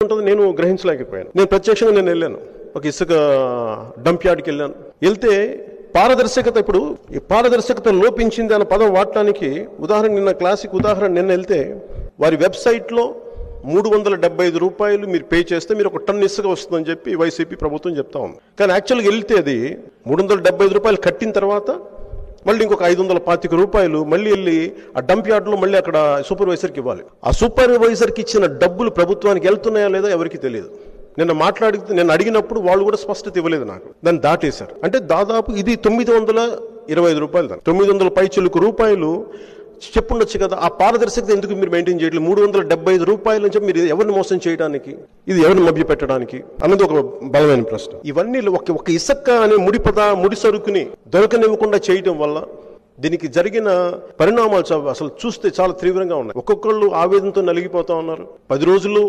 ఉంటుంది నేను గ్రహించలేకపోయాను. నేను ప్రత్యక్షంగా వెళ్ళాను, ఒక ఇసుక డంప్ యార్డ్కి వెళ్ళాను. వెళ్తే పారదర్శకత, ఇప్పుడు ఈ పారదర్శకత లోపించింది అన్న పదం వాడటానికి క్లాసిక్ ఉదాహరణ నిన్న వెళ్తే వారి వెబ్సైట్లో 375 రూపాయలు మీరు పే చేస్తే మీరు ఒక టన్ ఇసుక వస్తుందని చెప్పి వైసీపీ ప్రభుత్వం చెప్తా ఉంది. కానీ యాక్చువల్గా వెళ్తే అది 375 రూపాయలు కట్టిన తర్వాత మళ్ళీ ఇంకొక 525 రూపాయలు మళ్ళీ వెళ్ళి ఆ డంప్ యార్డ్లో మళ్ళీ అక్కడ సూపర్వైజర్కి ఇవ్వాలి. ఆ సూపర్వైజర్కి ఇచ్చిన డబ్బులు ప్రభుత్వానికి వెళ్తున్నాయా లేదా ఎవరికి తెలియదు. నేను అడిగినప్పుడు వాళ్ళు కూడా స్పష్టత ఇవ్వలేదు నాకు. దాన్ని దాటేశారు. అంటే దాదాపు ఇది 925 రూపాయలు, 900 పైచిలుకు రూపాయలు చెప్పుండొచ్చు కదా. ఆ పారదర్శకత ఎందుకు మీరు మెయింటైన్ చేయట్లేదు? 375 రూపాయలు అని చెప్పి మీరు ఎవరిని మోసం చేయడానికి, ఇది ఎవరిని మభ్య పెట్టడానికి అన్నది ఒక బలమైన ప్రశ్న. ఇవన్నీ ఒక ఇసుక అనే ముడి సరుకుని దొరకనివ్వకుండా చేయటం వల్ల దీనికి జరిగిన పరిణామాలు అసలు చూస్తే చాలా తీవ్రంగా ఉన్నాయి. ఒక్కొక్కళ్ళు ఆవేదనతో నలిగిపోతా ఉన్నారు. 10 రోజులు